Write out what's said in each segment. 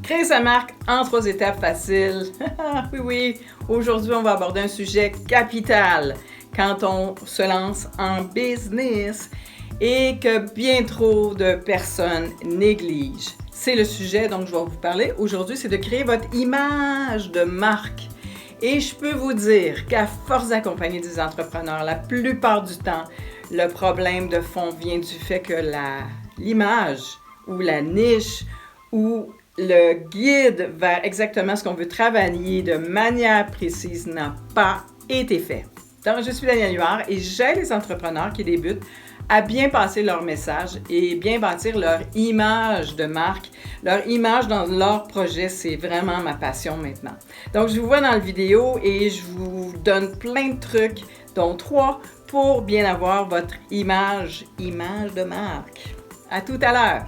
Créer sa marque en 3 étapes faciles. Oui, aujourd'hui, on va aborder un sujet capital quand on se lance en business et que bien trop de personnes négligent. C'est le sujet dont je vais vous parler aujourd'hui, c'est de créer votre image de marque. Et je peux vous dire qu'à force d'accompagner des entrepreneurs, la plupart du temps, le problème de fond vient du fait que l'image ou la niche ou le guide vers exactement ce qu'on veut travailler de manière précise n'a pas été fait. Donc, je suis Danielle Huard et j'aide les entrepreneurs qui débutent à bien passer leur message et bien bâtir leur image de marque, leur image dans leur projet. C'est vraiment ma passion maintenant. Donc, je vous vois dans la vidéo et je vous donne plein de trucs, dont 3 pour bien avoir votre image de marque. À tout à l'heure!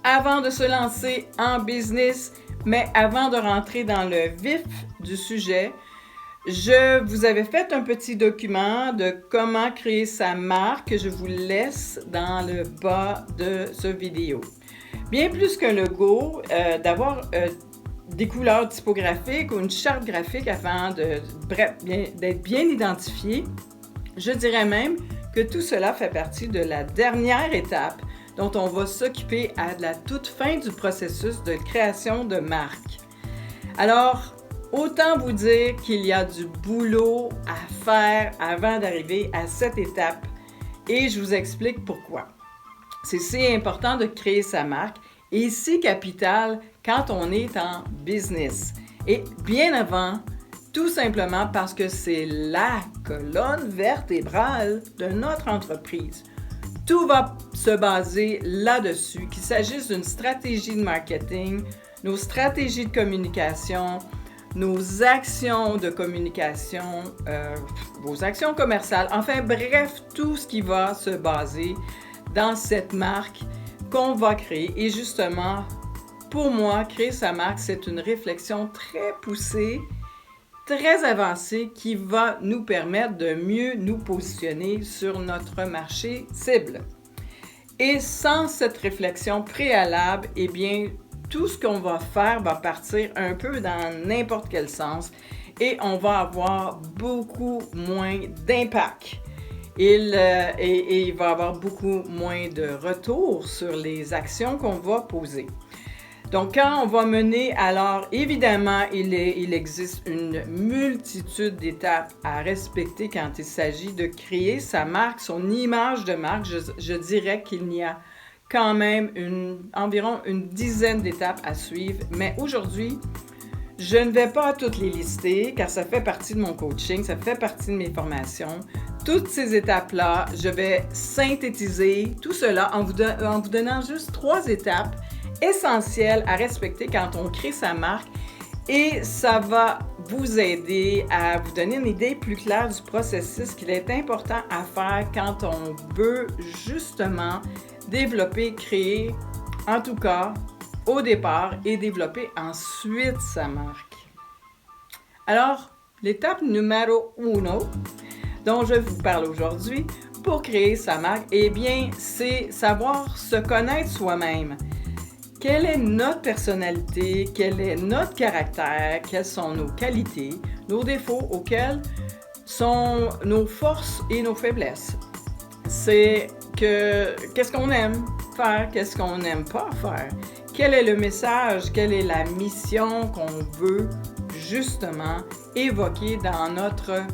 Avant de se lancer en business, mais avant de rentrer dans le vif du sujet, je vous avais fait un petit document de comment créer sa marque que je vous laisse dans le bas de cette vidéo. Bien plus qu'un logo, d'avoir des couleurs typographiques ou une charte graphique afin d'être bien identifié, je dirais même que tout cela fait partie de la dernière étape dont on va s'occuper à la toute fin du processus de création de marque. Alors, autant vous dire qu'il y a du boulot à faire avant d'arriver à cette étape et je vous explique pourquoi. C'est si important de créer sa marque et si capital quand on est en business. Et bien avant, tout simplement parce que c'est la colonne vertébrale de notre entreprise. Tout va se baser là-dessus, qu'il s'agisse d'une stratégie de marketing, nos stratégies de communication, nos actions de communication, vos actions commerciales, enfin bref, tout ce qui va se baser dans cette marque qu'on va créer. Et justement, pour moi, créer sa marque, c'est une réflexion très poussée, très avancée qui va nous permettre de mieux nous positionner sur notre marché cible. Et sans cette réflexion préalable, eh bien, tout ce qu'on va faire va partir un peu dans n'importe quel sens et on va avoir beaucoup moins d'impact. Il va avoir beaucoup moins de retour sur les actions qu'on va poser. Donc, quand on va mener, alors évidemment, il existe une multitude d'étapes à respecter quand il s'agit de créer sa marque, son image de marque. Je dirais qu'il y a quand même environ une dizaine d'étapes à suivre. Mais aujourd'hui, je ne vais pas toutes les lister car ça fait partie de mon coaching, ça fait partie de mes formations. Toutes ces étapes-là, je vais synthétiser tout cela en vous donnant juste 3 étapes essentiel à respecter quand on crée sa marque et ça va vous aider à vous donner une idée plus claire du processus qu'il est important à faire quand on veut justement développer, créer, en tout cas au départ et développer ensuite sa marque. Alors, l'étape numéro 1 dont je vous parle aujourd'hui pour créer sa marque, eh bien, c'est savoir se connaître soi-même. Quelle est notre personnalité? Quel est notre caractère? Quelles sont nos qualités, nos défauts, auxquels sont nos forces et nos faiblesses? C'est qu'est-ce qu'on aime faire? Qu'est-ce qu'on n'aime pas faire? Quel est le message? Quelle est la mission qu'on veut justement évoquer dans notre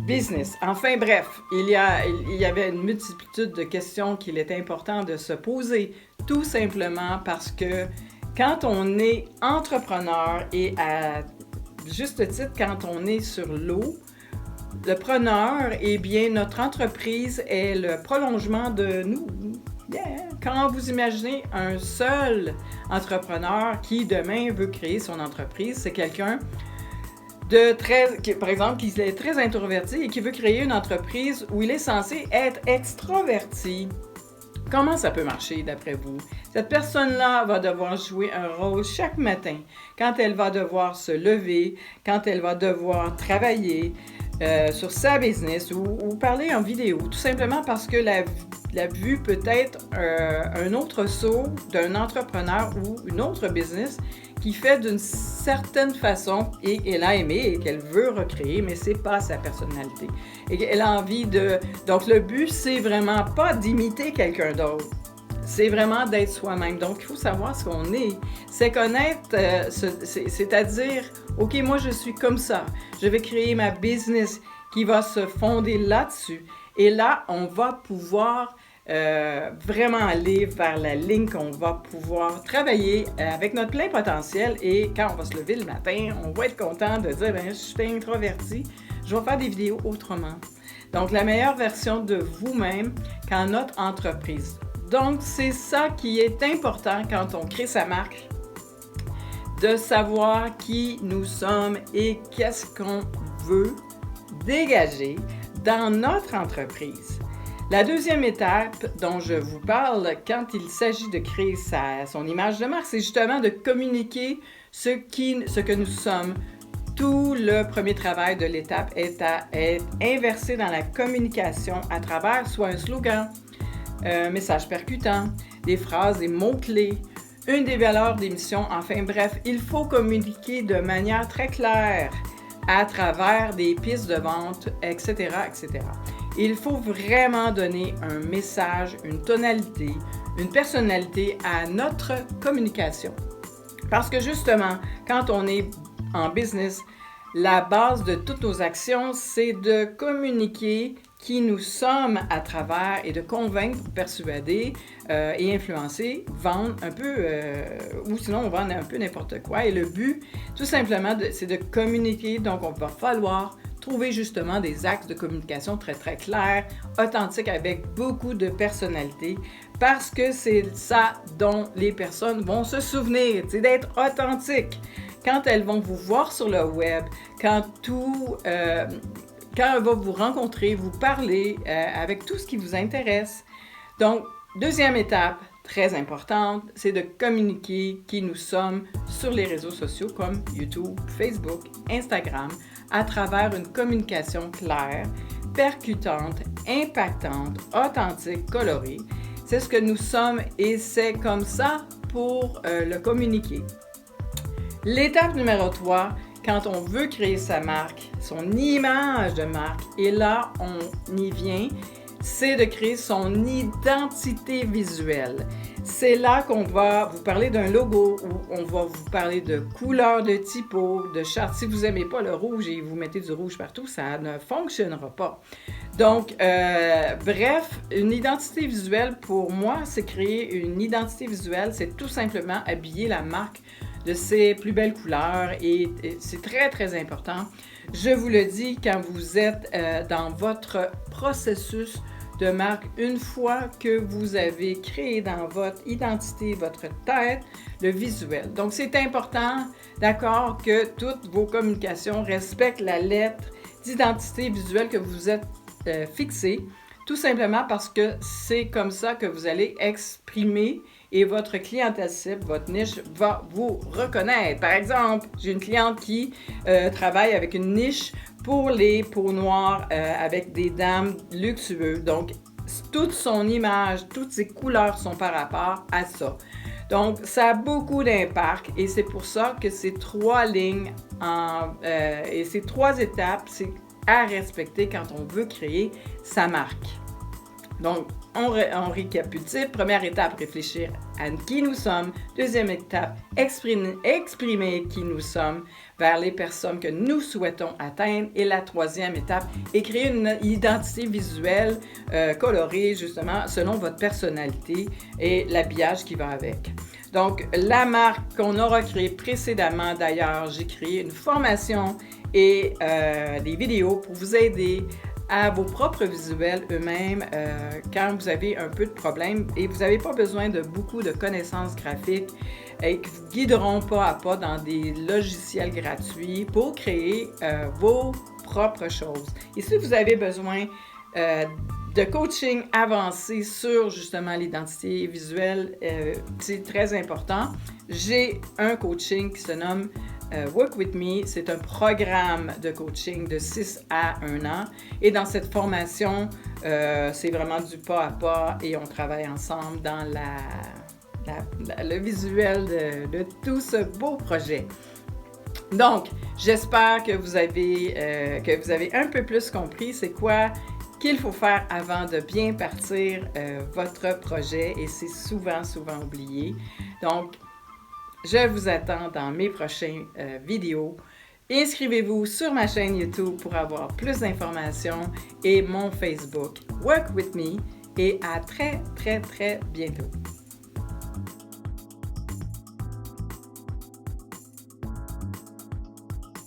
business? Enfin bref, il y avait une multitude de questions qu'il est important de se poser, tout simplement parce que quand on est entrepreneur et à juste titre quand on est sur l'eau, le preneur, eh bien notre entreprise est le prolongement de nous. Yeah. Quand vous imaginez un seul entrepreneur qui demain veut créer son entreprise, c'est quelqu'un par exemple, qui est très introverti et qui veut créer une entreprise où il est censé être extraverti. Comment ça peut marcher d'après vous? Cette personne-là va devoir jouer un rôle chaque matin quand elle va devoir se lever, quand elle va devoir travailler sur sa business ou parler en vidéo, tout simplement parce que la vue peut être un autre saut d'un entrepreneur ou une autre business qui fait d'une certaine façon et qu'elle a aimé et qu'elle veut recréer, mais c'est pas sa personnalité. Et qu'elle a envie de... Donc, le but, c'est vraiment pas d'imiter quelqu'un d'autre. C'est vraiment d'être soi-même. Donc, il faut savoir ce qu'on est. C'est connaître, c'est-à-dire, OK, moi, je suis comme ça. Je vais créer ma business qui va se fonder là-dessus. Et là, on va pouvoir vraiment aller vers la ligne qu'on va pouvoir travailler avec notre plein potentiel. Et quand on va se lever le matin, on va être content de dire, bien, je suis introverti, je vais faire des vidéos autrement. Donc, la meilleure version de vous-même quand notre entreprise. Donc, c'est ça qui est important quand on crée sa marque, de savoir qui nous sommes et qu'est-ce qu'on veut dégager dans notre entreprise. La deuxième étape dont je vous parle quand il s'agit de créer son image de marque, c'est justement de communiquer ce que nous sommes. Tout le premier travail de l'étape est à être inversé dans la communication à travers soit un slogan, un message percutant, des phrases, des mots-clés, une des valeurs d'émission, enfin bref, il faut communiquer de manière très claire à travers des pistes de vente, etc., etc. Il faut vraiment donner un message, une tonalité, une personnalité à notre communication. Parce que justement, quand on est en business, la base de toutes nos actions, c'est de communiquer qui nous sommes à travers et de convaincre, persuader et influencer, vendre un peu, ou sinon on vend un peu n'importe quoi. Et le but, tout simplement, c'est de communiquer. Donc, on va falloir trouver justement des axes de communication très, très clairs, authentiques, avec beaucoup de personnalité, parce que c'est ça dont les personnes vont se souvenir, c'est d'être authentique. Quand elles vont vous voir sur le web, quand elles vont vous rencontrer, vous parler avec tout ce qui vous intéresse. Donc, deuxième étape, très importante, c'est de communiquer qui nous sommes sur les réseaux sociaux comme YouTube, Facebook, Instagram, à travers une communication claire, percutante, impactante, authentique, colorée. C'est ce que nous sommes et c'est comme ça pour le communiquer. L'étape numéro 3, quand on veut créer sa marque, son image de marque, et là, on y vient, c'est de créer son identité visuelle. C'est là qu'on va vous parler d'un logo, ou on va vous parler de couleurs, de typos, de chartes. Si vous n'aimez pas le rouge et vous mettez du rouge partout, ça ne fonctionnera pas. Donc, bref, une identité visuelle, pour moi, c'est créer une identité visuelle, c'est tout simplement habiller la marque de ses plus belles couleurs et c'est très, très important. Je vous le dis, quand vous êtes dans votre processus de marque, une fois que vous avez créé dans votre identité, votre tête, le visuel. Donc, c'est important, d'accord, que toutes vos communications respectent la lettre d'identité visuelle que vous êtes fixée, tout simplement parce que c'est comme ça que vous allez exprimer et votre clientèle cible, votre niche, va vous reconnaître. Par exemple, j'ai une cliente qui travaille avec une niche pour les peaux noires avec des dames luxueuses. Donc, toute son image, toutes ses couleurs sont par rapport à ça. Donc, ça a beaucoup d'impact et c'est pour ça que ces 3 lignes et ces 3 étapes, c'est à respecter quand on veut créer sa marque. Donc, on récapitule. Première étape, réfléchir à qui nous sommes. Deuxième étape, exprimer qui nous sommes vers les personnes que nous souhaitons atteindre. Et la troisième étape est créer une identité visuelle colorée, justement, selon votre personnalité et l'habillage qui va avec. Donc, la marque qu'on aura créée précédemment, d'ailleurs, j'ai créé une formation et des vidéos pour vous aider à vos propres visuels eux-mêmes quand vous avez un peu de problème et vous n'avez pas besoin de beaucoup de connaissances graphiques et qui vous guideront pas à pas dans des logiciels gratuits pour créer vos propres choses. Et si vous avez besoin de coaching avancé sur justement l'identité visuelle, c'est très important. J'ai un coaching qui se nomme Work With Me, c'est un programme de coaching de 6 à 1 an. Et dans cette formation, c'est vraiment du pas à pas et on travaille ensemble dans le visuel de tout ce beau projet. Donc, j'espère que vous avez un peu plus compris c'est quoi qu'il faut faire avant de bien partir votre projet et c'est souvent oublié. Donc, je vous attends dans mes prochaines vidéos. Inscrivez-vous sur ma chaîne YouTube pour avoir plus d'informations et mon Facebook Work With Me et à très bientôt.